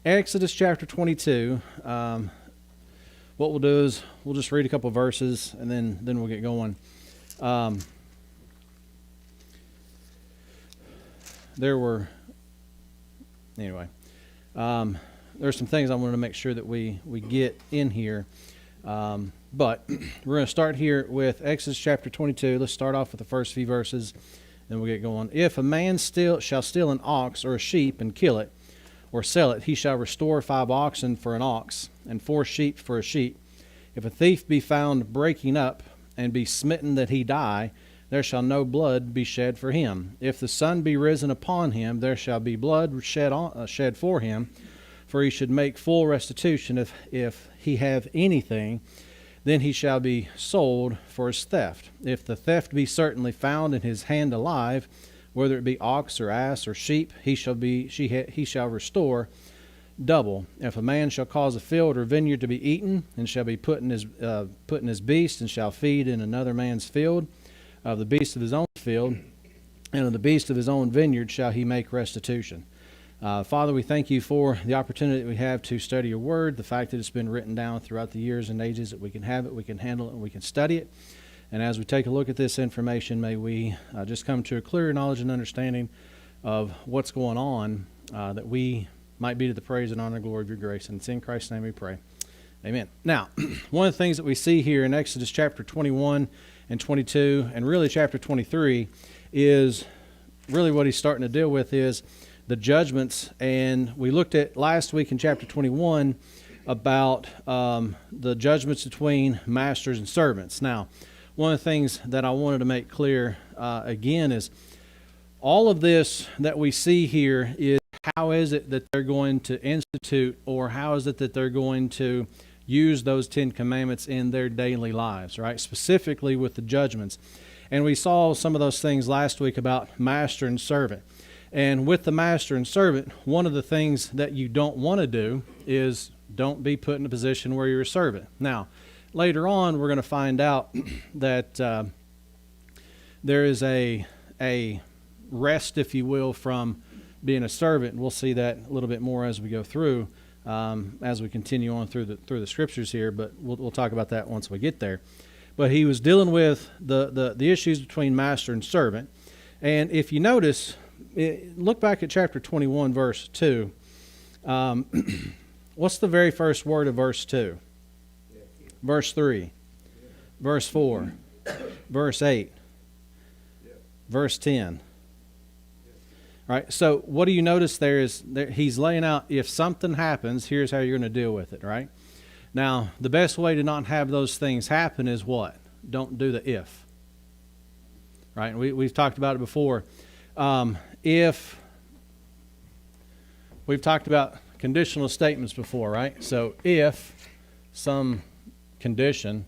Exodus chapter 22. What we'll do is we'll just read a couple verses and then we'll get going. There's some things I wanted to make sure that we get in here. But we're going to start here with Exodus chapter 22. Let's start off with the first few verses, then we'll get going. If a man shall steal an ox or a sheep and kill it, or sell it, he shall restore 5 oxen for an ox, and 4 sheep for a sheep. If a thief be found breaking up, and be smitten that he die, there shall no blood be shed for him. If the sun be risen upon him, there shall be blood shed for him, for he should make full restitution if he have anything. Then he shall be sold for his theft. If the theft be certainly found in his hand alive, whether it be ox or ass or sheep, he shall restore double. If a man shall cause a field or vineyard to be eaten, and shall be put in his beast, and shall feed in another man's field, of the beast of his own field, and of the beast of his own vineyard shall he make restitution. Father, we thank you for the opportunity that we have to study your word, the fact that it's been written down throughout the years and ages, that we can have it, we can handle it, and we can study it. And as we take a look at this information, may we just come to a clearer knowledge and understanding of what's going on, that we might be to the praise and honor and glory of your grace. And it's in Christ's name we pray. Amen. Now, one of the things that we see here in Exodus chapter 21 and 22, and really chapter 23, is really what he's starting to deal with is the judgments. And we looked at last week in chapter 21 about the judgments between masters and servants. Now, one of the things that I wanted to make clear again is all of this that we see here is how is it that they're going to institute, or how is it that they're going to use those 10 commandments in their daily lives, right? Specifically with the judgments. And we saw some of those things last week about master and servant. And with the master and servant, one of the things that you don't want to do is don't be put in a position where you're a servant. Now, later on, we're going to find out that there is a rest, if you will, from being a servant. We'll see that a little bit more as we go through, as we continue on through the scriptures here. But we'll talk about that once we get there. But he was dealing with the issues between master and servant. And if you notice, look back at chapter 21, verse 2. What's the very first word of verse 2? Verse 3, verse 4, verse 8, verse 10. Right? So what do you notice there is he's laying out, if something happens, here's how you're going to deal with it, right? Now, the best way to not have those things happen is what? Don't do the if. Right? We've talked about it before. If we've talked about conditional statements before, right? So if some condition,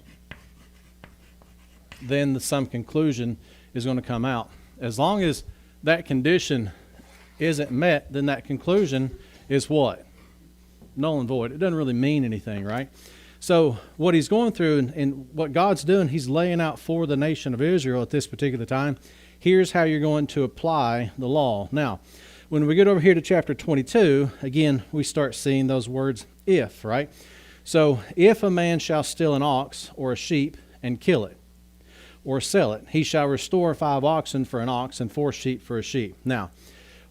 then some conclusion is going to come out. As long as that condition isn't met, then that conclusion is what? Null and void. It doesn't really mean anything, right? So what he's going through and what God's doing, he's laying out for the nation of Israel at this particular time. Here's how you're going to apply the law. Now, when we get over here to chapter 22, again, we start seeing those words if, right? So, if a man shall steal an ox or a sheep and kill it, or sell it, he shall restore 5 oxen for an ox and 4 sheep for a sheep. Now,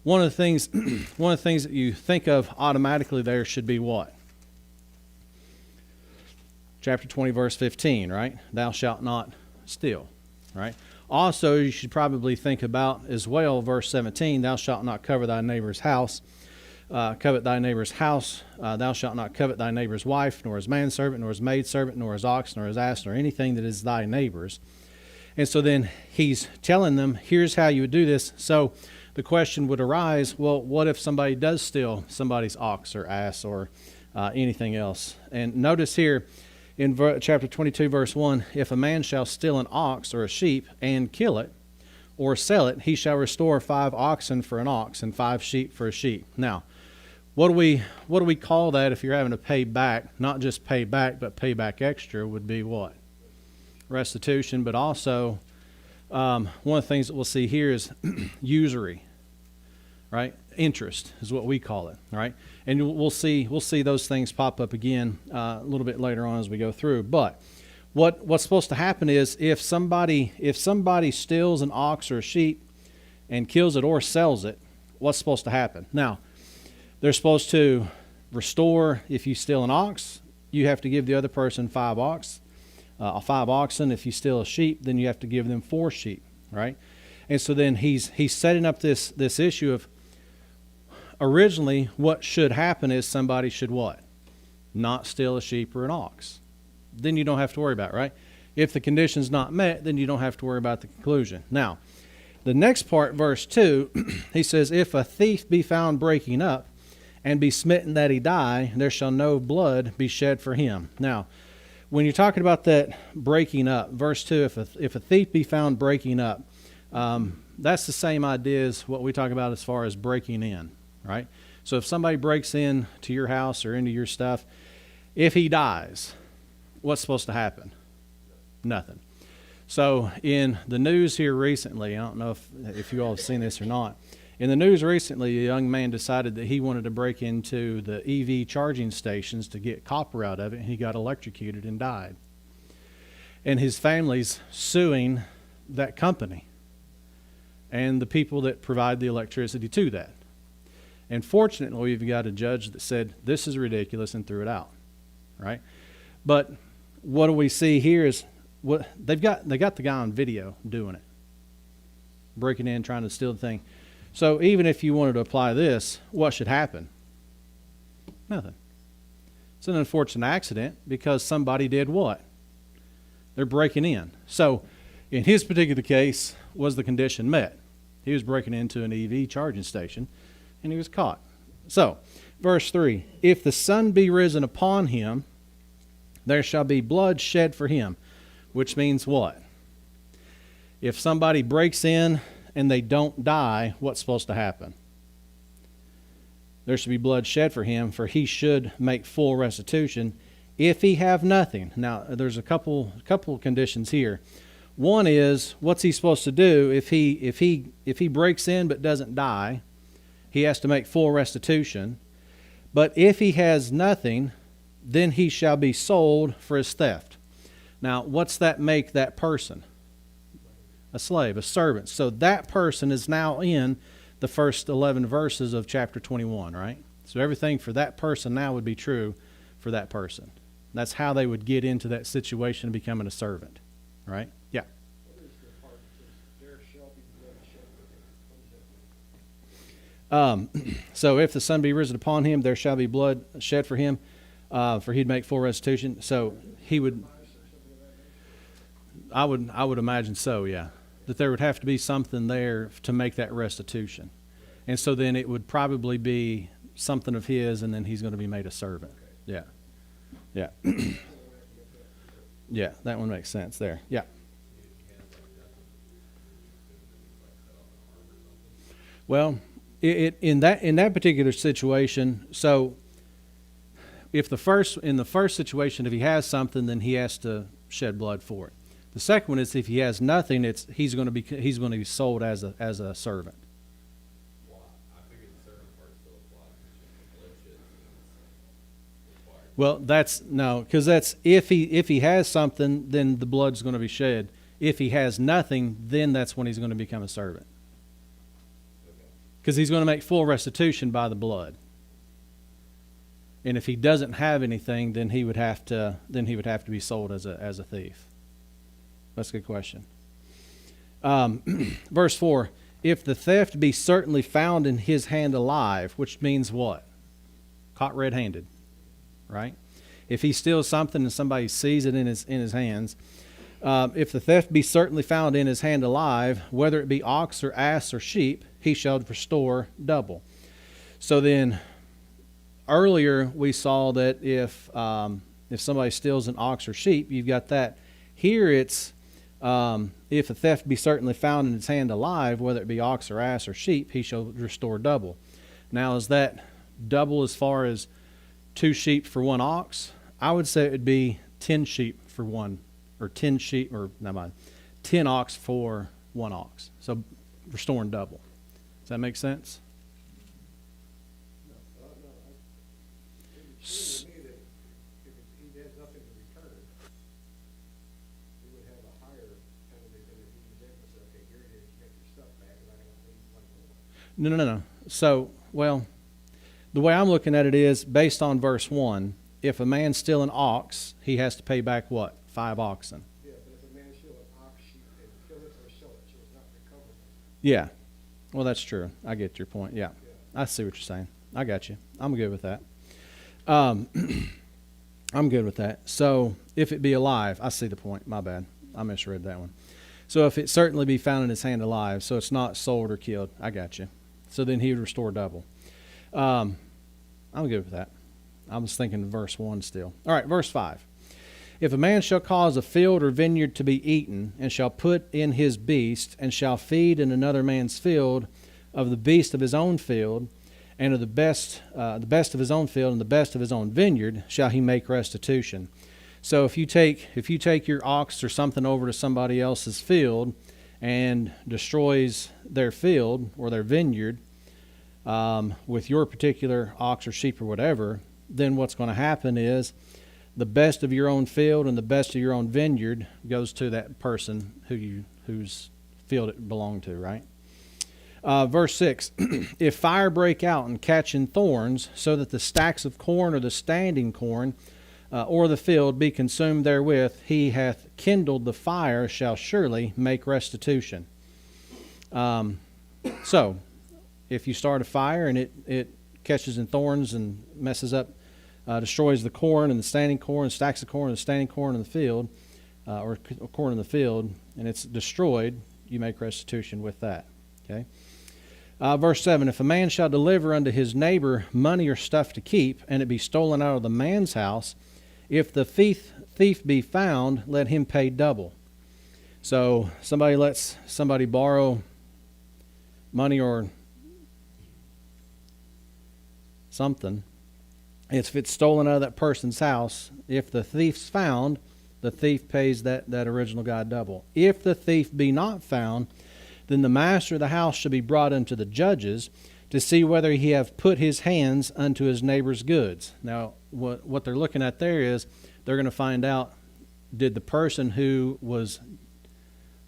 one of the things that you think of automatically there should be what? Chapter 20, verse 15, right? Thou shalt not steal, right? Also, you should probably think about as well, verse 17, thou shalt not covet thy neighbor's house. Covet thy neighbor's house. Thou shalt not covet thy neighbor's wife, nor his manservant, nor his maidservant, nor his ox, nor his ass, nor anything that is thy neighbor's. And so then he's telling them, here's how you would do this. So the question would arise, well, what if somebody does steal somebody's ox or ass or anything else? And notice here in chapter 22, verse 1, if a man shall steal an ox or a sheep and kill it, or sell it, he shall restore 5 oxen for an ox and 5 sheep for a sheep. Now, what do we call that if you're having to pay back, not just pay back, but pay back extra would be what? Restitution, but also one of the things that we'll see here is usury, right? interest is what we call it, all right? And we'll see those things pop up again a little bit later on as we go through. But what's supposed to happen is if somebody steals an ox or a sheep and kills it or sells it, what's supposed to happen? Now, they're supposed to restore. If you steal an ox, you have to give the other person 5 oxen. If you steal a sheep, then you have to give them 4 sheep, right? And so then he's setting up this issue of, originally what should happen is somebody should what? Not steal a sheep or an ox. Then you don't have to worry about it, right? If the condition's not met, then you don't have to worry about the conclusion. Now, the next part, verse 2, he says, if a thief be found breaking up, and be smitten that he die, there shall no blood be shed for him. Now, when you're talking about that breaking up, verse 2, if a thief be found breaking up, that's the same idea as what we talk about as far as breaking in, right? So if somebody breaks in to your house or into your stuff, if he dies, what's supposed to happen? Nothing. So in the news here recently, I don't know if you all have seen this or not, in the news recently, a young man decided that he wanted to break into the EV charging stations to get copper out of it, and he got electrocuted and died. And his family's suing that company and the people that provide the electricity to that. And fortunately, we've got a judge that said, this is ridiculous, and threw it out, right? But what do we see here is what they got the guy on video doing it, breaking in, trying to steal the thing. So even if you wanted to apply this, what should happen? Nothing. It's an unfortunate accident because somebody did what? They're breaking in. So in his particular case, was the condition met? He was breaking into an EV charging station, and he was caught. So, verse 3, if the sun be risen upon him, there shall be blood shed for him, which means what? If somebody breaks in and they don't die, what's supposed to happen? There should be blood shed for him, for he should make full restitution if he have nothing. Now, there's a couple conditions here. One is, what's he supposed to do if he breaks in but doesn't die? He has to make full restitution. But if he has nothing, then he shall be sold for his theft. Now, what's that make that person? A slave, a servant. So that person is now in the first 11 verses of chapter 21, right? So everything for that person now would be true for that person. That's how they would get into that situation of becoming a servant, right? Yeah. So if the sun be risen upon him, there shall be blood shed for him, for he'd make full restitution. So he would, I would imagine so, yeah. That there would have to be something there to make that restitution. And so then it would probably be something of his, and then he's going to be made a servant. Yeah. Yeah. Yeah, that one makes sense there. Yeah. Well, in that particular situation, so if in the first situation, if he has something, then he has to shed blood for it. The second one is if he has nothing, he's going to be sold as a servant. Well, because if he has something, then the blood's going to be shed. If he has nothing, then that's when he's going to become a servant. Because he's going to make full restitution by the blood. And if he doesn't have anything, then he would have to be sold as a thief. That's a good question. Verse 4, if the theft be certainly found in his hand alive, which means what? Caught red-handed, right? If he steals something and somebody sees it in his hands, if the theft be certainly found in his hand alive, whether it be ox or ass or sheep, he shall restore double. So then, earlier we saw that if somebody steals an ox or sheep, you've got that. Here it's if a theft be certainly found in his hand alive, whether it be ox or ass or sheep, he shall restore double. Now, is that double as far as 2 sheep for 1 ox? I would say it would be 10 sheep for 1, or 10 sheep, or never mind, 10 ox for 1 ox. So restoring double. Does that make sense? No. So, well, the way I'm looking at it is based on verse 1. If a man steal an ox, he has to pay back what? 5 oxen. Yeah, but if a man steal an ox, sheep, and kill it or sell it, so it's not recoverable. Yeah. Well, that's true. I get your point. Yeah. I see what you're saying. I got you. I'm good with that. I'm good with that. So, if it be alive, I see the point. My bad. I misread that one. So, if it certainly be found in his hand alive, so it's not sold or killed. I got you. So, then he would restore double. I'm good with that. I was thinking verse 1 still. All right, verse 5. If a man shall cause a field or vineyard to be eaten, and shall put in his beast, and shall feed in another man's field of the beast of his own field, and of the best of his own field and the best of his own vineyard, shall he make restitution. So if you take your ox or something over to somebody else's field and destroys their field or their vineyard with your particular ox or sheep or whatever, then what's going to happen is the best of your own field and the best of your own vineyard goes to that person whose field it belonged to, right? Verse 6, if fire break out and catch in thorns, so that the stacks of corn or the standing corn or the field be consumed therewith, he hath kindled the fire, shall surely make restitution. So, if you start a fire and it catches in thorns and messes up, destroys the corn and the standing corn, stacks of corn and the standing corn in the field, or corn in the field, and it's destroyed, you make restitution with that. Okay. Verse 7, if a man shall deliver unto his neighbor money or stuff to keep, and it be stolen out of the man's house, if the thief be found, let him pay double. So somebody lets somebody borrow money or something. If it's stolen out of that person's house, if the thief's found, the thief pays that original guy double. If the thief be not found, then the master of the house shall be brought unto the judges to see whether he have put his hands unto his neighbor's goods. Now, what they're looking at there is they're going to find out, did the person who was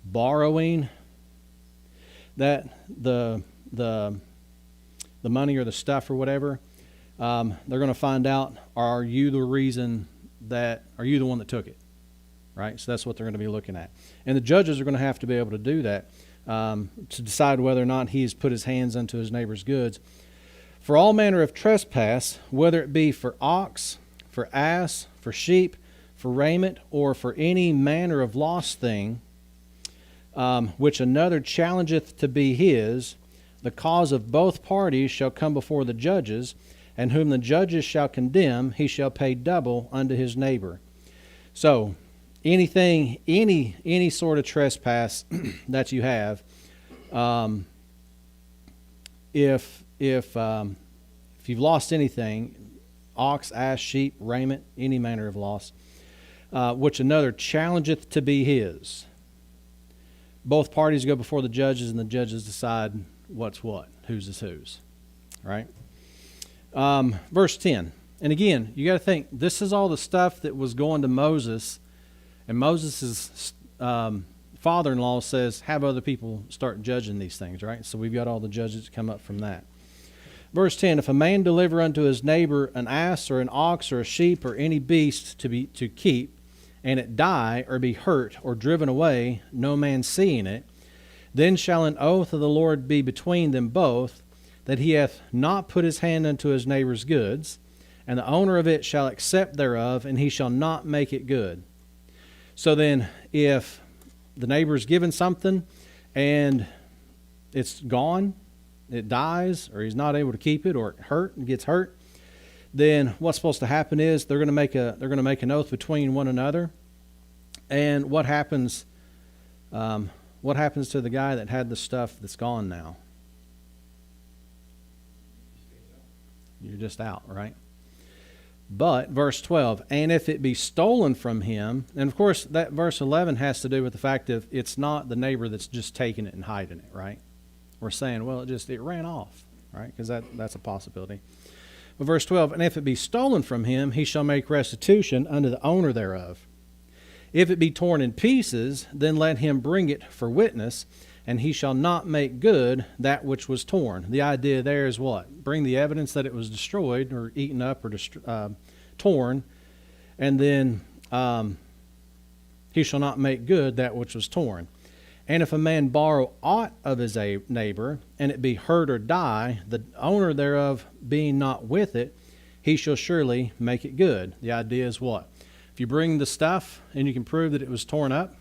borrowing that the money or the stuff or whatever, they're going to find out, are you the one that took it? Right? So that's what they're going to be looking at. And the judges are going to have to be able to do that to decide whether or not he's put his hands unto his neighbor's goods. For all manner of trespass, whether it be for ox, for ass, for sheep, for raiment, or for any manner of lost thing, which another challengeth to be his, the cause of both parties shall come before the judges, and whom the judges shall condemn, he shall pay double unto his neighbor. So, any sort of trespass that you have, if you've lost anything, ox, ass, sheep, raiment, any manner of loss, which another challengeth to be his, both parties go before the judges, and the judges decide what's what, whose is whose, right? Verse 10, and again, you got to think, this is all the stuff that was going to Moses. And Moses' father-in-law says, have other people start judging these things, right? So we've got all the judges that come up from that. Verse 10, if a man deliver unto his neighbor an ass or an ox or a sheep or any beast to keep, and it die or be hurt or driven away, no man seeing it, then shall an oath of the Lord be between them both, that he hath not put his hand unto his neighbor's goods, and the owner of it shall accept thereof, and he shall not make it good. So then, if the neighbor's given something and it's gone, it dies, or he's not able to keep it, or it gets hurt, then what's supposed to happen is they're going to make an oath between one another. And what happens? What happens to the guy that had the stuff that's gone now? You're just out, right? But, verse 12, and if it be stolen from him, and of course that verse 11 has to do with the fact that it's not the neighbor that's just taking it and hiding it, right? We're saying, well, it ran off, right? Because that's a possibility. But verse 12, and if it be stolen from him, he shall make restitution unto the owner thereof. If it be torn in pieces, then let him bring it for witness, and he shall not make good that which was torn. The idea there is what? Bring the evidence that it was destroyed or eaten up or torn, and then he shall not make good that which was torn. And if a man borrow aught of his neighbor, and it be hurt or die, the owner thereof being not with it, he shall surely make it good. The idea is what? If you bring the stuff and you can prove that it was torn up,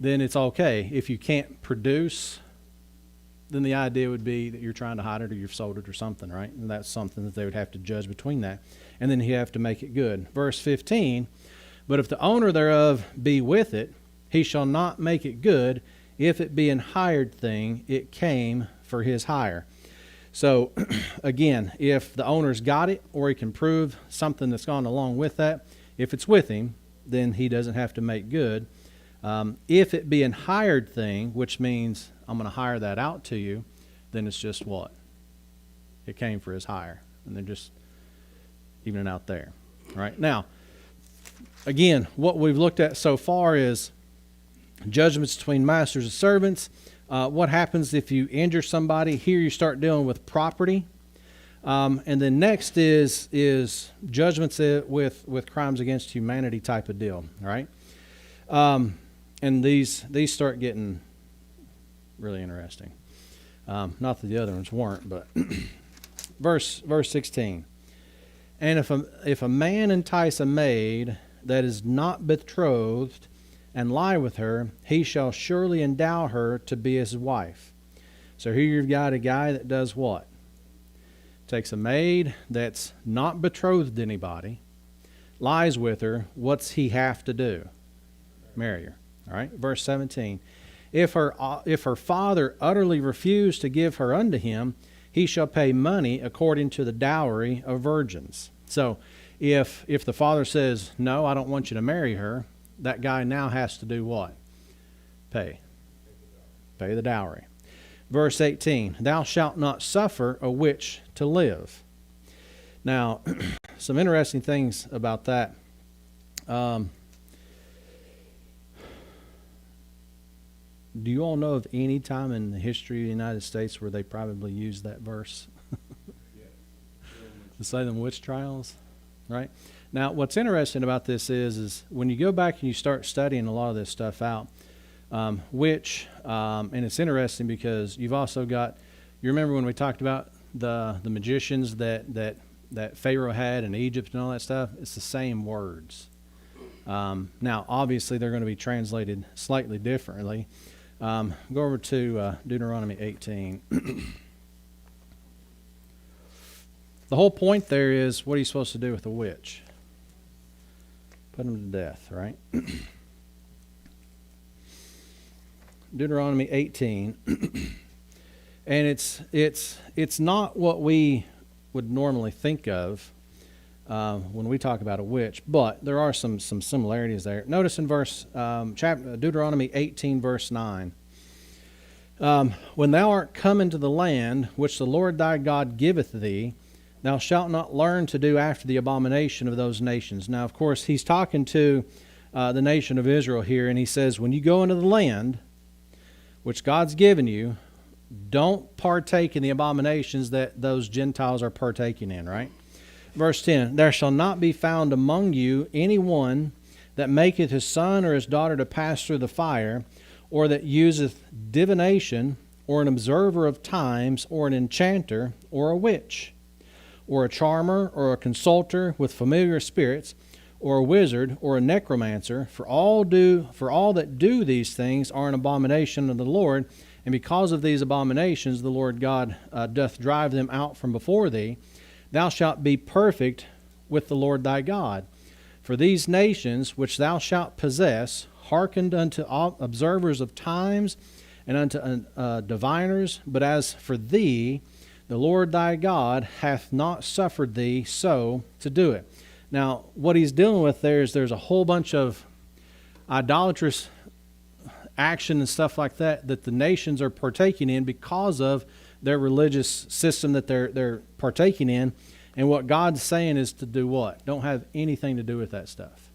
then it's okay. If you can't produce, then the idea would be that you're trying to hide it or you've sold it or something, right? And that's something that they would have to judge between that. And then you have to make it good. Verse 15, but if the owner thereof be with it, he shall not make it good. If it be an hired thing, it came for his hire. So, again, if the owner's got it or he can prove something that's gone along with that, if it's with him, then he doesn't have to make good. If it be an hired thing, which means I'm going to hire that out to you, then it's just what? It came for his hire. And they're just evening out there. All right. Now, again, what we've looked at so far is judgments between masters and servants. What happens if you injure somebody? Here you start dealing with property. And then next is judgments with crimes against humanity type of deal. All right. And these start getting really interesting. Not that the other ones weren't, but verse 16. And if a man entice a maid that is not betrothed and lie with her, he shall surely endow her to be his wife. So here you've got a guy that does what? Takes a maid that's not betrothed to anybody, lies with her. What's he have to do? Marry her. All right. Verse 17. If her father utterly refuse to give her unto him, he shall pay money according to the dowry of virgins. So if the father says, no, I don't want you to marry her, that guy now has to do what? Pay the dowry. Verse 18, thou shalt not suffer a witch to live. Now, some interesting things about that. Do you all know of any time in the history of the United States where they probably used that verse? The Salem witch trials, right? Now, what's interesting about this is when you go back and you start studying a lot of this stuff out, and it's interesting because you've also got, you remember when we talked about the magicians that Pharaoh had in Egypt and all that stuff? It's the same words. Now, obviously, they're going to be translated slightly differently. Go over to Deuteronomy 18. The whole point there is, what are you supposed to do with a witch? Put them to death, right? Deuteronomy 18. And it's not what we would normally think of when we talk about a witch, but there are some similarities there. Notice in Deuteronomy 18, verse 9. When thou art come into the land which the Lord thy God giveth thee, thou shalt not learn to do after the abomination of those nations. Now, of course, he's talking to the nation of Israel here, and he says, when you go into the land which God's given you, don't partake in the abominations that those Gentiles are partaking in, right? Verse 10, there shall not be found among you any one that maketh his son or his daughter to pass through the fire, or that useth divination, or an observer of times, or an enchanter, or a witch, or a charmer, or a consulter with familiar spirits, or a wizard, or a necromancer, for all that do these things are an abomination of the Lord, and because of these abominations the Lord God doth drive them out from before thee. Thou shalt be perfect with the Lord thy God. For these nations which thou shalt possess hearkened unto observers of times and unto diviners, but as for thee, the Lord thy God hath not suffered thee so to do it. Now, what he's dealing with there is there's a whole bunch of idolatrous action and stuff like that the nations are partaking in because of their religious system that they're partaking in. And what God's saying is to do what? Don't have anything to do with that stuff,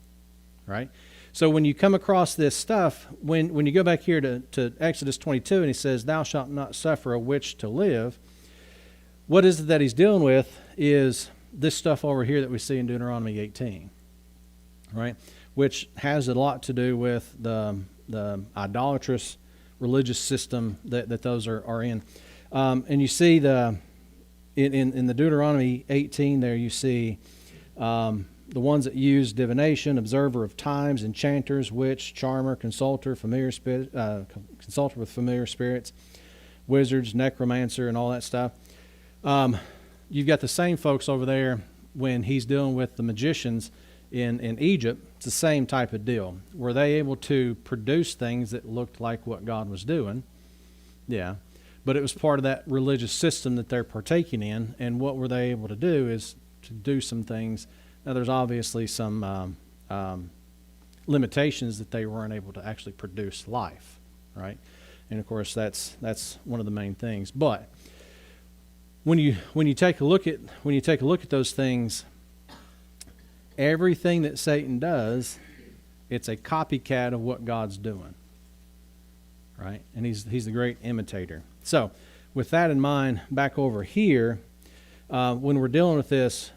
right? So when you come across this stuff, when you go back here to Exodus 22 and he says, thou shalt not suffer a witch to live, what is it that he's dealing with is this stuff over here that we see in Deuteronomy 18, right? Which has a lot to do with the idolatrous religious system that those are in. And you see in the Deuteronomy 18 there, you see the ones that use divination, observer of times, enchanters, witch, charmer, consulter, consulter with familiar spirits, wizards, necromancer, and all that stuff. You've got the same folks over there when he's dealing with the magicians in Egypt. It's the same type of deal. Were they able to produce things that looked like what God was doing? Yeah. But it was part of that religious system that they're partaking in, and what were they able to do is to do some things. Now, there's obviously some limitations that they weren't able to actually produce life, right? And of course, that's one of the main things. But when you take a look at those things, everything that Satan does, it's a copycat of what God's doing, right? And he's the great imitator. So, with that in mind, back over here, when we're dealing with this,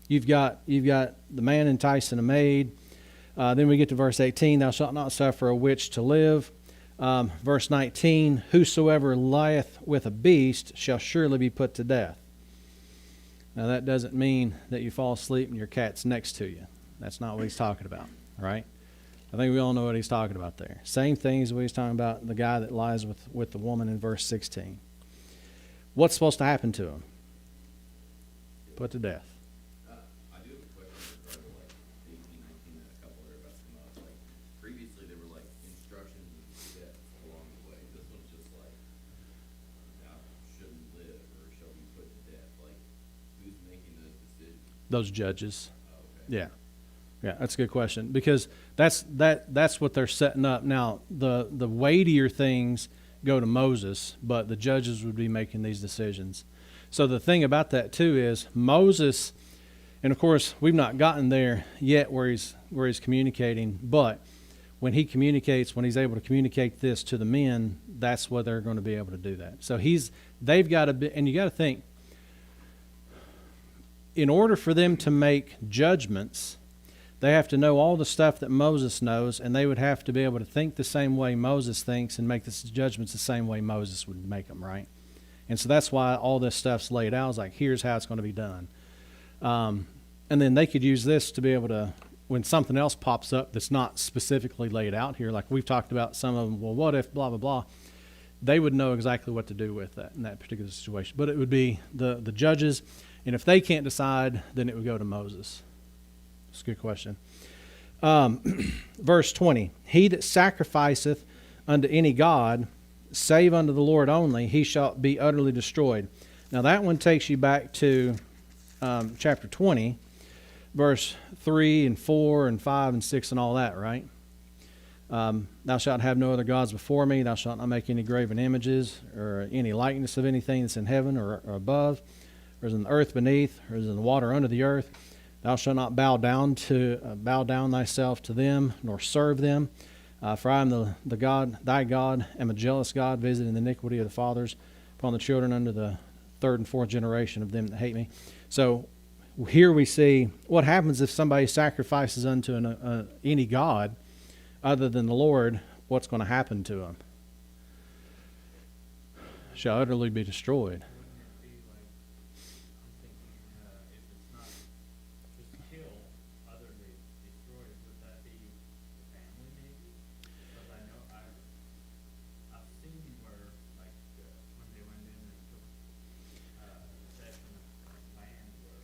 you've got the man enticing a maid. Then we get to verse 18, thou shalt not suffer a witch to live. Verse 19, whosoever lieth with a beast shall surely be put to death. Now that doesn't mean that you fall asleep and your cat's next to you. That's not what he's talking about, right? I think we all know what he's talking about there. Same thing as what he's talking about, the guy that lies with the woman in verse 16. What's supposed to happen to him? Put to death. I do have a question regarding like 18, 19, and a couple there about some else. Like previously there were like instructions and steps along the way. This one's just like thou shouldn't live or shall be put to death. Like who's making those decisions? Those judges. Oh, okay. Yeah. Yeah, that's a good question because that's what they're setting up. Now, the weightier things go to Moses, but the judges would be making these decisions. So the thing about that too is Moses, and of course we've not gotten there yet where he's communicating, but when he communicates, when he's able to communicate this to the men, that's what they're going to be able to do that. So they've got to be, and you got to think, in order for them to make judgments, they have to know all the stuff that Moses knows, and they would have to be able to think the same way Moses thinks and make the judgments the same way Moses would make them, right? And so that's why all this stuff's laid out. It's like, here's how it's going to be done. And then they could use this to be able to, when something else pops up that's not specifically laid out here, like we've talked about some of them, well, what if, blah, blah, blah, they would know exactly what to do with that in that particular situation. But it would be the judges, and if they can't decide, then it would go to Moses. That's a good question. Verse 20, he that sacrificeth unto any god, save unto the Lord only, he shall be utterly destroyed. Now that one takes you back to chapter 20, verse 3 and 4 and 5 and 6 and all that, right? Thou shalt have no other gods before me. Thou shalt not make any graven images or any likeness of anything that's in heaven or above, or is in the earth beneath, or is in the water under the earth. Thou shalt not bow down thyself to them, nor serve them. For I am the God, thy God, am a jealous God, visiting the iniquity of the fathers upon the children under the third and fourth generation of them that hate me. So here we see what happens if somebody sacrifices unto any god other than the Lord. What's going to happen to them? Shall utterly be destroyed. Wouldn't it be like, I'm thinking, if it's not just kill, utterly destroyed, would that be the family maybe? Because I know I've seen where, like, when they went in and took possession of land, where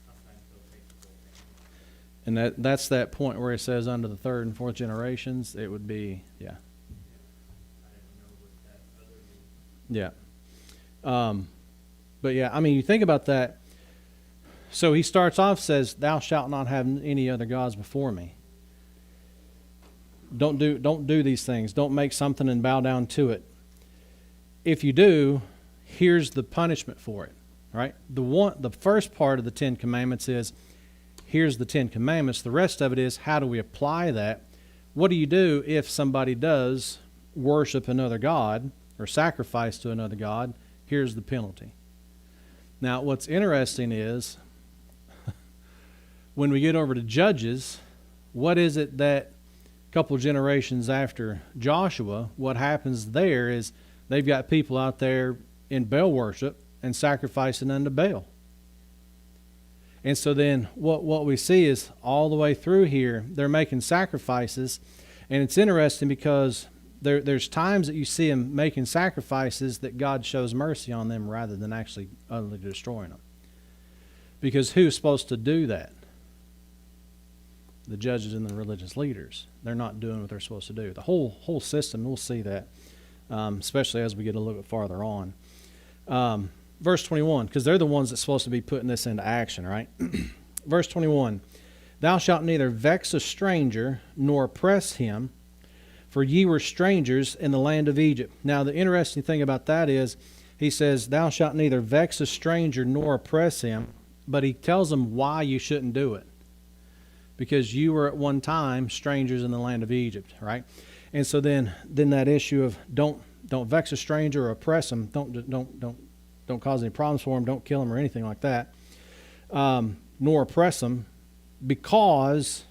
sometimes they'll take the whole family. And that's that point where it says under the third and fourth generations, it would be, yeah. I didn't know what that utterly. Yeah. But yeah, I mean, you think about that. So he starts off, says, thou shalt not have any other gods before me. Don't do these things. Don't make something and bow down to it. If you do, here's the punishment for it, right? The first part of the Ten Commandments is, here's the 10 Commandments. The rest of it is, how do we apply that? What do you do if somebody does worship another god or sacrifice to another god? Here's the penalty. Now, what's interesting is when we get over to Judges, what is it that a couple generations after Joshua, what happens there is they've got people out there in Baal worship and sacrificing unto Baal. And so then what we see is all the way through here, they're making sacrifices. And it's interesting because there's times that you see them making sacrifices that God shows mercy on them rather than actually utterly destroying them. Because who's supposed to do that? The judges and the religious leaders. They're not doing what they're supposed to do. The whole system, we'll see that, especially as we get a little bit farther on. Verse 21, because they're the ones that's supposed to be putting this into action, right? Verse 21, thou shalt neither vex a stranger nor oppress him, for ye were strangers in the land of Egypt. Now, the interesting thing about that is, he says, thou shalt neither vex a stranger nor oppress him, but he tells them why you shouldn't do it. Because you were at one time strangers in the land of Egypt, right? And so then that issue of don't vex a stranger or oppress him, don't cause any problems for him, don't kill him or anything like that, nor oppress him, because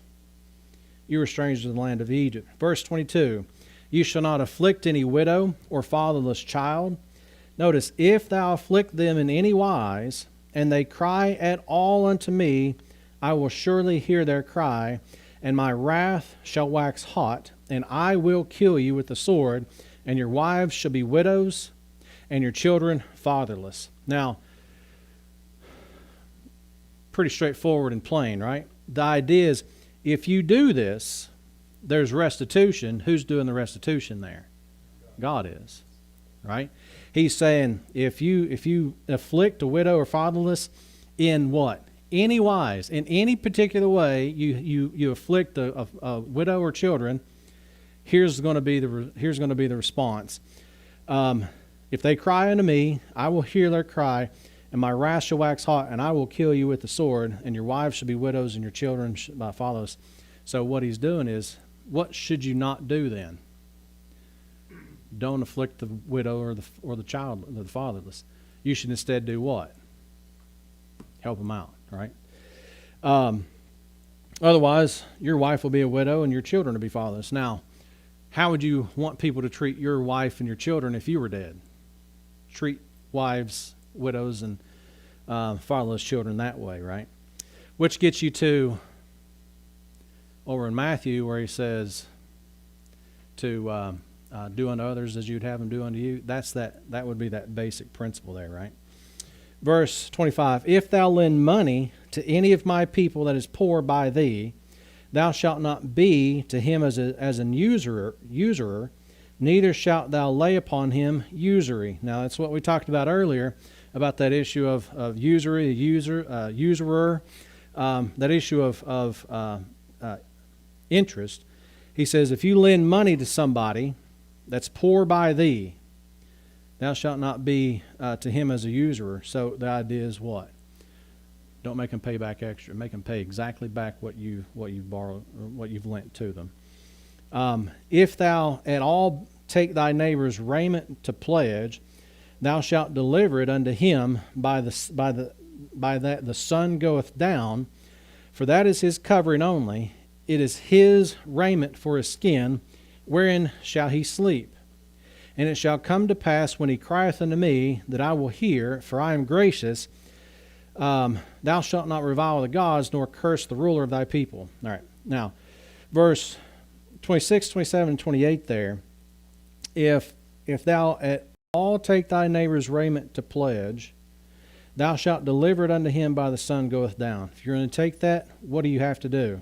you were strangers in the land of Egypt. Verse 22, you shall not afflict any widow or fatherless child. Notice, if thou afflict them in any wise, and they cry at all unto me, I will surely hear their cry, and my wrath shall wax hot, and I will kill you with the sword, and your wives shall be widows, and your children fatherless. Now, pretty straightforward and plain, right? The idea is, if you do this, there's restitution. Who's doing the restitution there? God is, right? He's saying, if you afflict a widow or fatherless in what? Any wise, in any particular way, you afflict a widow or children, here's going to be the response. If they cry unto me, I will hear their cry, and my wrath shall wax hot, and I will kill you with the sword, and your wives shall be widows, and your children fatherless. So what he's doing is, what should you not do then? Don't afflict the widow or the child or the fatherless. You should instead do what? Help them out, right? Otherwise, your wife will be a widow and your children will be fatherless. Now, how would you want people to treat your wife and your children if you were dead? Treat wives, widows, and fatherless children that way, right? Which gets you to over in Matthew where he says to do unto others as you'd have them do unto you. That would be that basic principle there, right? Verse 25, if thou lend money to any of my people that is poor by thee, thou shalt not be to him as an usurer, neither shalt thou lay upon him usury. Now, that's what we talked about earlier, about that issue of usury, usurer, that issue of interest. He says, if you lend money to somebody that's poor by thee, thou shalt not be to him as a usurer. So the idea is what? Don't make them pay back extra. Make them pay exactly back what you borrowed or what you've lent to them. If thou at all take thy neighbor's raiment to pledge, thou shalt deliver it unto him by that the sun goeth down, for that is his covering only. It is his raiment for his skin, wherein shall he sleep. And it shall come to pass when he crieth unto me that I will hear, for I am gracious. Thou shalt not revile the gods, nor curse the ruler of thy people. All right. Now, verse 26, 27, and 28 there. If thou at all take thy neighbor's raiment to pledge, thou shalt deliver it unto him by the sun goeth down. If you're going to take that, what do you have to do?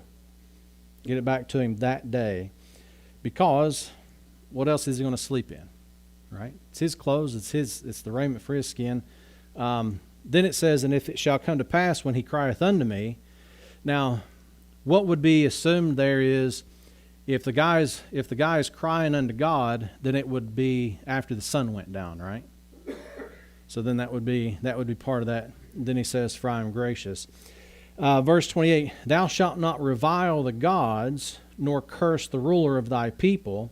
Get it back to him that day. Because what else is he going to sleep in? Right? It's his clothes, it's the raiment for his skin. Then it says, and if it shall come to pass when he crieth unto me. Now, what would be assumed there is, if the guy's crying unto God, then it would be after the sun went down, right? So then that would be part of that. Then he says, for I am gracious. Verse 28, thou shalt not revile the gods, nor curse the ruler of thy people.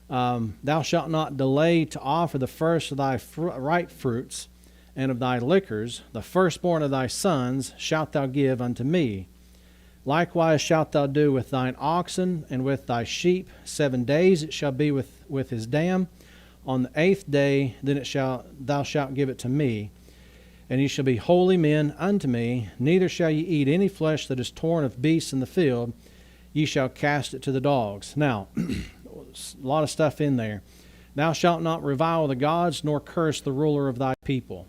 Thou shalt not delay to offer the first of thy ripe fruits, and of thy liquors, the firstborn of thy sons, shalt thou give unto me. Likewise shalt thou do with thine oxen and with thy sheep. 7 days it shall be with his dam. On the 8th day then thou shalt give it to me. And ye shall be holy men unto me. Neither shall ye eat any flesh that is torn of beasts in the field. Ye shall cast it to the dogs. Now, a lot of stuff in there. Thou shalt not revile the gods, nor curse the ruler of thy people.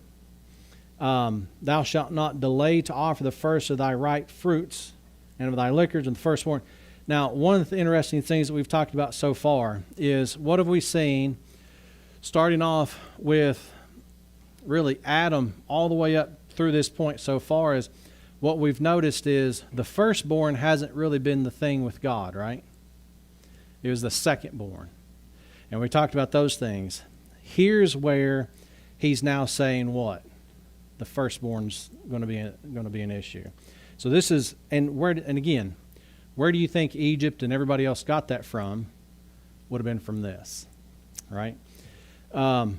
Thou shalt not delay to offer the first of thy ripe fruits, and of thy liquors, and the firstborn. Now, one of the interesting things that we've talked about so far is, what have we seen, starting off with really Adam all the way up through this point so far, is what we've noticed is the firstborn hasn't really been the thing with God, right? It was the secondborn. And we talked about those things. Here's where he's now saying what? The firstborn's going to be an issue. So this is, and again, where do you think Egypt and everybody else got that from? Would have been from this, right? Now,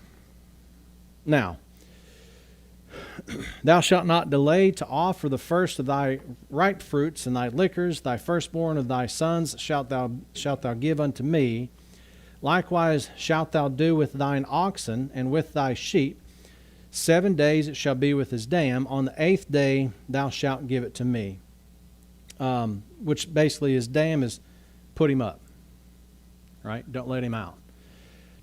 thou shalt not delay to offer the first of thy ripe fruits and thy liquors, thy firstborn of thy sons shalt thou give unto me. Likewise shalt thou do with thine oxen and with thy sheep. 7 days it shall be with his dam. On the 8th day thou shalt give it to me. Which basically his dam is put him up, right? Don't let him out.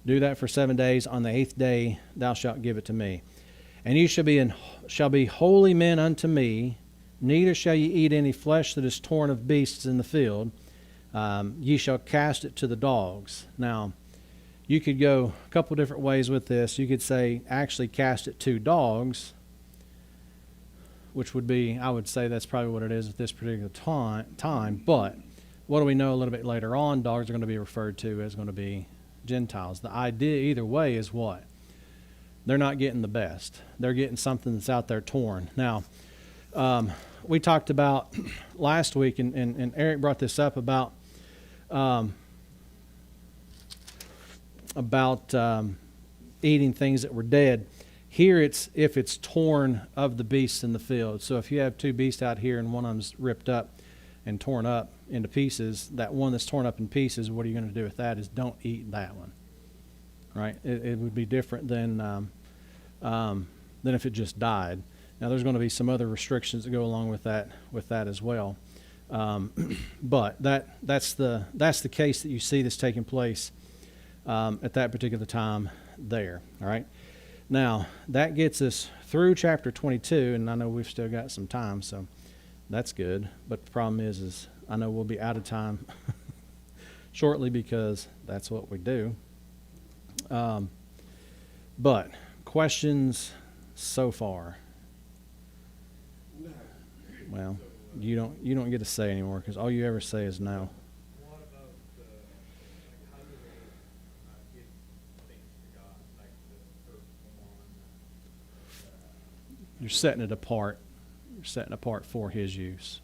Do that for 7 days. On the 8th day thou shalt give it to me. And ye shall be holy men unto me. Neither shall ye eat any flesh that is torn of beasts in the field. Ye shall cast it to the dogs. Now, you could go a couple different ways with this. You could say, actually cast it to dogs, which would be, I would say that's probably what it is at this particular time. But what do we know a little bit later on? Dogs are going to be referred to as going to be Gentiles. The idea either way is what? They're not getting the best. They're getting something that's out there torn. Now, we talked about last week, and Eric brought this up about eating things that were dead. Here it's if it's torn of the beasts in the field. So if you have two beasts out here and one of them's ripped up and torn up into pieces, that one that's torn up in pieces, what are you going to do with that is don't eat that one. Right? It would be different than if it just died. Now there's going to be some other restrictions that go along with that as well. But that's the case that you see that's taking place at that particular time there. All right. Now that gets us through chapter 22, and I know we've still got some time, so that's good. But the problem is I know we'll be out of time shortly because that's what we do. But questions so far? Well, you don't get to say anymore because all you ever say is no. What about how do they give things to God, like the firstborn? You're setting it apart. You're setting apart for His use.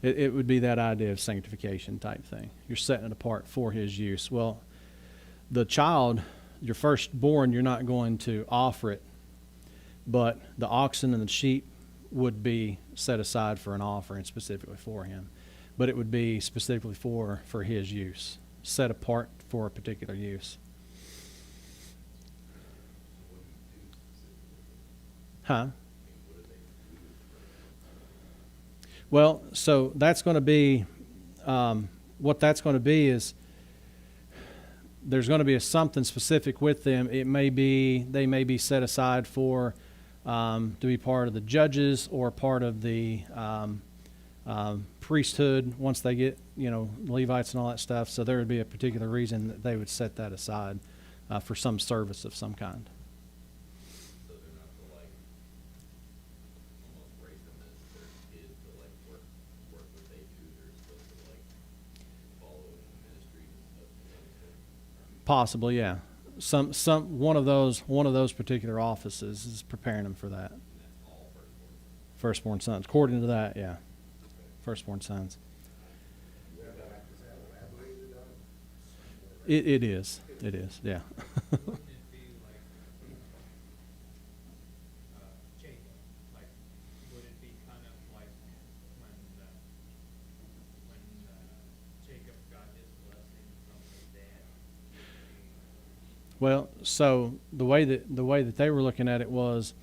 It would be that idea of sanctification type thing. You're setting it apart for His use. Well, the child, your firstborn, you're not going to offer it, but the oxen and the sheep would be set aside for an offering specifically for Him. But it would be specifically for His use, set apart for a particular use. Huh? Well, so that's going to be, what that's going to be is there's going to be something specific with them. They may be set aside for to be part of the judges or part of the priesthood once they get, Levites and all that stuff. So there would be a particular reason that they would set that aside for some service of some kind. So they're not to almost raise them as their kids to work what they do. They're supposed to follow in the ministry and stuff. Possibly, yeah. Some one of those particular offices is preparing them for that. Firstborn sons. According to that, yeah. Firstborn sons. It is. It is, yeah. Wouldn't it be like, Jacob, like, would it be kind of like when Jacob got his blessing from his dad? Well, so the way that they were looking at it was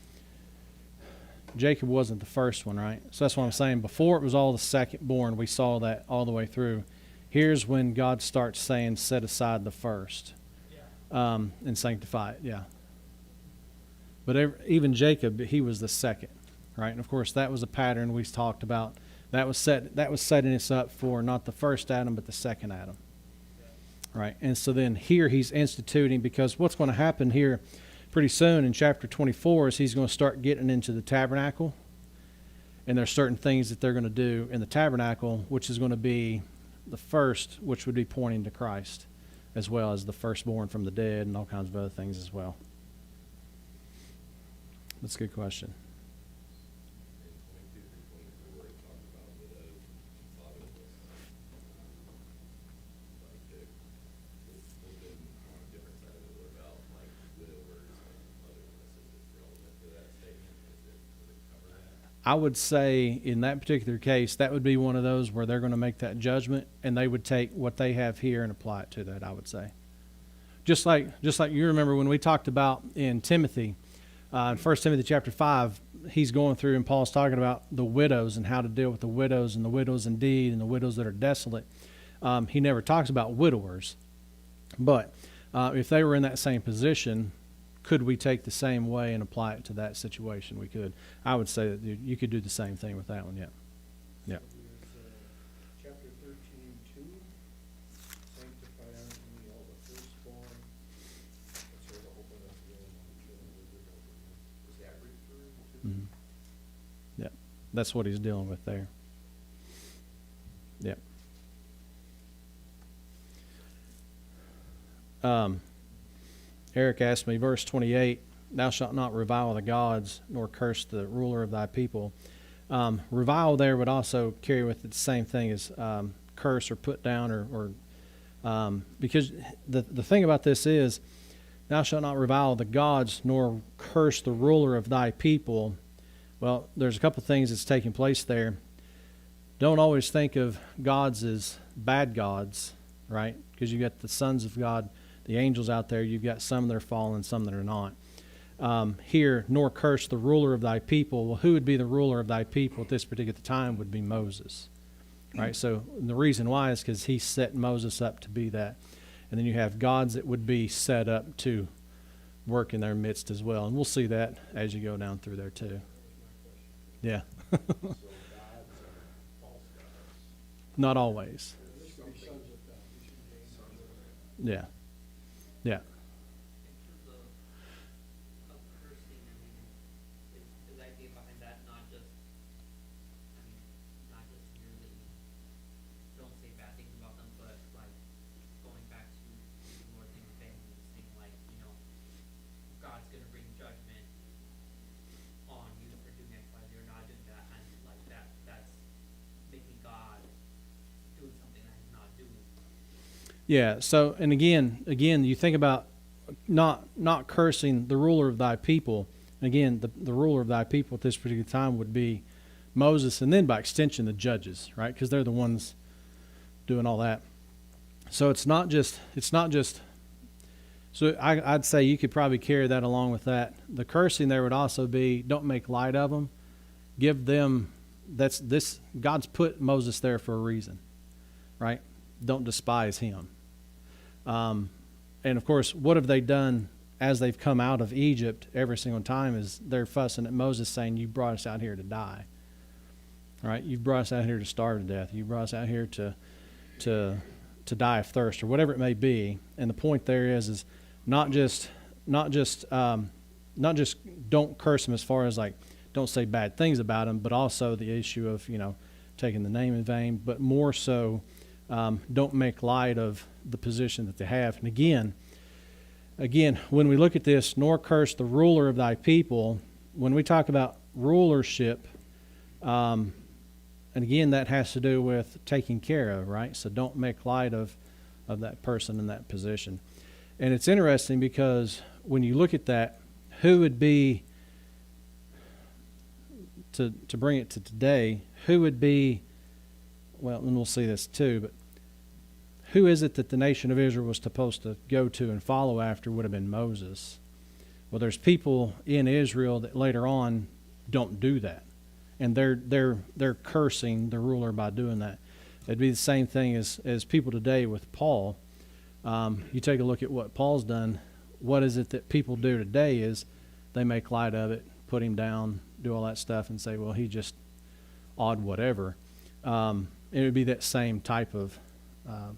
Jacob wasn't the first one, right? So that's what I'm saying. Before it was all the second born, we saw that all the way through. Here's when God starts saying, set aside the first, Yeah. and sanctify it, yeah. But even Jacob, he was the second, right? And of course, that was a pattern we talked about. That was setting us up for not the first Adam, but the second Adam, right? And so then here he's instituting, because what's going to happen here pretty soon in chapter 24 is he's going to start getting into the tabernacle, and there's certain things that they're going to do in the tabernacle, which is going to be the first, which would be pointing to Christ, as well as the firstborn from the dead and all kinds of other things as well. That's a good question. In 22 through 24, it talked about widows and fatherless. Like, we'll been on a different side of it. What about, like, widowers and motherless? Is it relevant to that statement? Does it cover that? I would say in that particular case, that would be one of those where they're going to make that judgment, and they would take what they have here and apply it to that, I would say. Just like you remember when we talked about in Timothy, in 1 Timothy chapter 5, he's going through and Paul's talking about the widows and how to deal with the widows and the widows indeed and the widows that are desolate. He never talks about widowers. But if they were in that same position, could we take the same way and apply it to that situation? We could. I would say that you could do the same thing with that one, yeah. Yeah. There's chapter 13:2, sanctify unto me all the firstborn. That's sort of open up the old one, children of the government. Is that referring to? Mhm. Yeah. That's what he's dealing with there. Yeah. Eric asked me, verse 28, thou shalt not revile the gods, nor curse the ruler of thy people. Revile there would also carry with it the same thing as curse or put down, or because the thing about this is, thou shalt not revile the gods, nor curse the ruler of thy people. Well, there's a couple things that's taking place there. Don't always think of gods as bad gods, right? Because you got the sons of God, the angels out there. You've got some that are fallen, some that are not. Here, nor curse the ruler of thy people. Well, who would be the ruler of thy people at this particular time would be Moses, right? So the reason why is because he set Moses up to be that. And then you have gods that would be set up to work in their midst as well. And we'll see that as you go down through there too. Yeah. So gods are false gods. Not always. There should be sons of God. We should name sons of God. Yeah. Yeah. In terms of cursing, I mean, is the idea behind that not just, I mean, not just merely don't say bad things about them, but like going back to the Lord thing with families, saying like, you know, God's gonna bring judgment on you for doing X, Y, Z, or not doing that, and like that's making God doing something that he's not doing. Yeah. So, and again, you think about not cursing the ruler of thy people. Again, the ruler of thy people at this particular time would be Moses, and then by extension the judges, right? Because they're the ones doing all that. So it's not just. So I'd say you could probably carry that along with that. The cursing there would also be, don't make light of them. Give them. God's put Moses there for a reason, right? Don't despise him. And of course, what have they done as they've come out of Egypt every single time is they're fussing at Moses saying, you brought us out here to die. All right? You brought us out here to starve to death. You brought us out here to die of thirst or whatever it may be. And the point there is not just don't curse them as far as like don't say bad things about them, but also the issue of, taking the name in vain, but more so don't make light of the position that they have. And again, when we look at this, nor curse the ruler of thy people, when we talk about rulership, And again, that has to do with taking care of, right? So don't make light of that person in that position. And it's interesting because when you look at that, who would be, to bring it to today, who would be, well, and we'll see this too, but who is it that the nation of Israel was supposed to go to and follow after would have been Moses. Well, there's people in Israel that later on don't do that. And they're cursing the ruler by doing that. It'd be the same thing as people today with Paul. You take a look at what Paul's done. What is it that people do today is they make light of it, put him down, do all that stuff, and say, well, he just odd whatever. It would be that same type of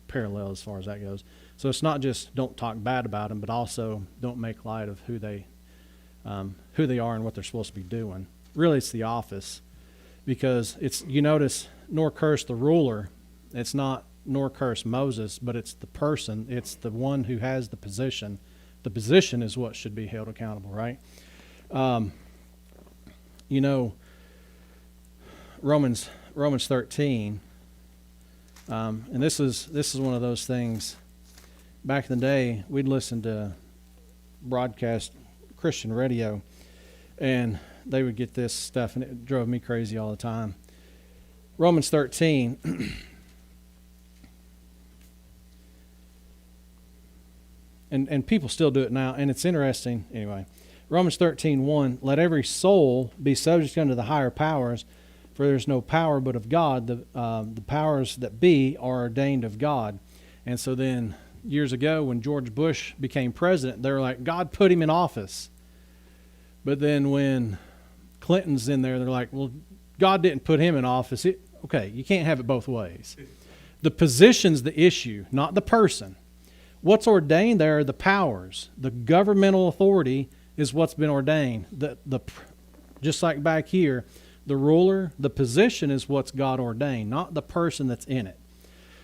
parallel as far as that goes. So it's not just don't talk bad about them, but also don't make light of who they are and what they're supposed to be doing. Really, it's the office, because it's, you notice, nor curse the ruler. It's not nor curse Moses, but it's the person. It's the one who has the position. The position is what should be held accountable, right? Romans 13, and this is one of those things. Back in the day, we'd listen to broadcast Christian radio, and they would get this stuff, and it drove me crazy all the time. Romans 13, and people still do it now, and it's interesting. Anyway, Romans 13:1, let every soul be subject unto the higher powers, for there is no power but of God. The powers that be are ordained of God. And so then, years ago, when George Bush became president, they were like, God put him in office. But then when Clinton's in there, they're like, well, God didn't put him in office. Okay, you can't have it both ways. The position's the issue, not the person. What's ordained there are the powers. The governmental authority is what's been ordained. Just like back here, the ruler, the position is what's God ordained, not the person that's in it.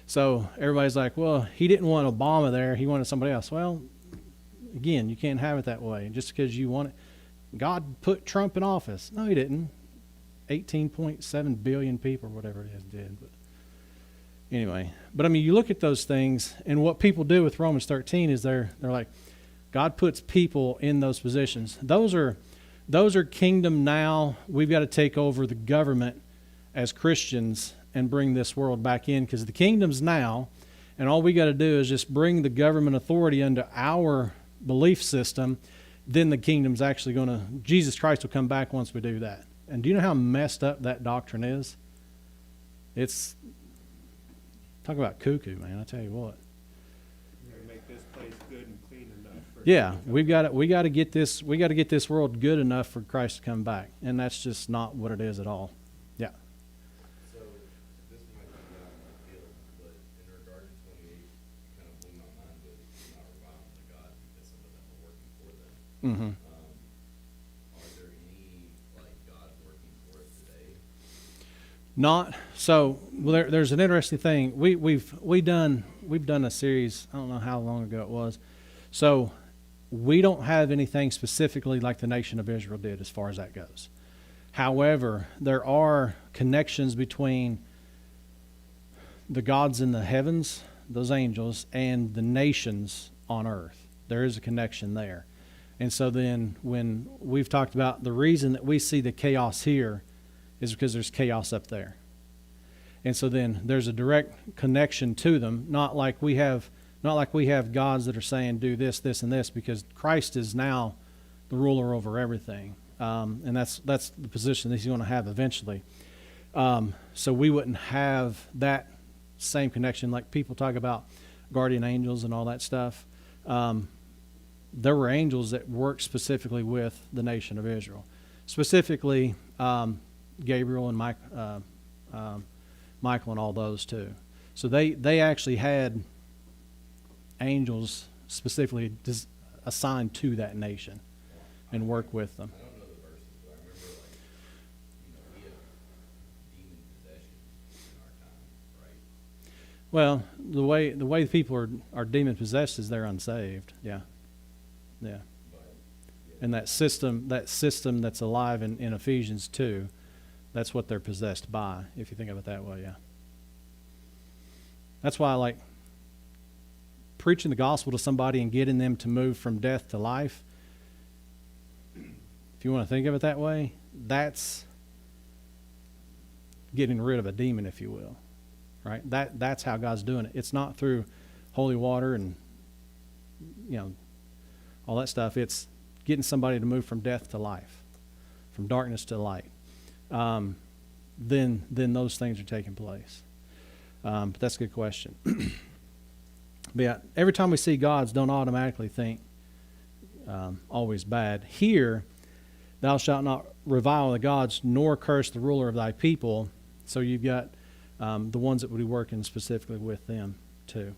So everybody's like, well, he didn't want Obama there. He wanted somebody else. Well, again, you can't have it that way. Just because you want it. God put Trump in office. No, he didn't. 18.7 billion people, whatever it is, did. But anyway, I mean, you look at those things, and what people do with Romans 13 is they're like, God puts people in those positions. Those are kingdom now. We've got to take over the government as Christians and bring this world back in, because the kingdom's now, and all we got to do is just bring the government authority under our belief system. Then the kingdom's actually going to, Jesus Christ will come back once we do that. And do you know how messed up that doctrine is? It's, talk about cuckoo, man, I tell you what. Make this place good and clean enough. Yeah, we got to get this world good enough for Christ to come back, and that's just not what it is at all. Yeah. So this might be out of my field, but in regard to 28, it kind of blew my mind with not relying on God because some of them are working for them. Mm-hmm. Are there any God working for us today? Not so. Well, there's an interesting thing. We've done a series. I don't know how long ago it was. So we don't have anything specifically like the nation of Israel did as far as that goes. However, there are connections between the gods in the heavens, those angels, and the nations on earth. There is a connection there. And so then when we've talked about the reason that we see the chaos here is because there's chaos up there. And so then there's a direct connection to them, not like we have gods that are saying do this, this, and this, because Christ is now the ruler over everything. And that's the position that he's going to have eventually. So we wouldn't have that same connection like people talk about guardian angels and all that stuff. There were angels that worked specifically with the nation of Israel, specifically Gabriel and Michael and all those too. So they actually had angels specifically assigned to that nation and work with them. I don't know the verses, but I remember we have demon possession in our time, right? Well, the way people are demon possessed is they're unsaved. Yeah. Yeah. But And that system that's alive in Ephesians 2, That's what they're possessed by, if you think of it that way, yeah. That's why I like preaching the gospel to somebody and getting them to move from death to life. If you want to think of it that way, that's getting rid of a demon, if you will, right? That's how God's doing it. It's not through holy water and, you know, all that stuff. It's getting somebody to move from death to life, from darkness to light. Then those things are taking place. But that's a good question. But yeah, every time we see gods, don't automatically think always bad. Here, thou shalt not revile the gods, nor curse the ruler of thy people. So you've got the ones that would be working specifically with them too.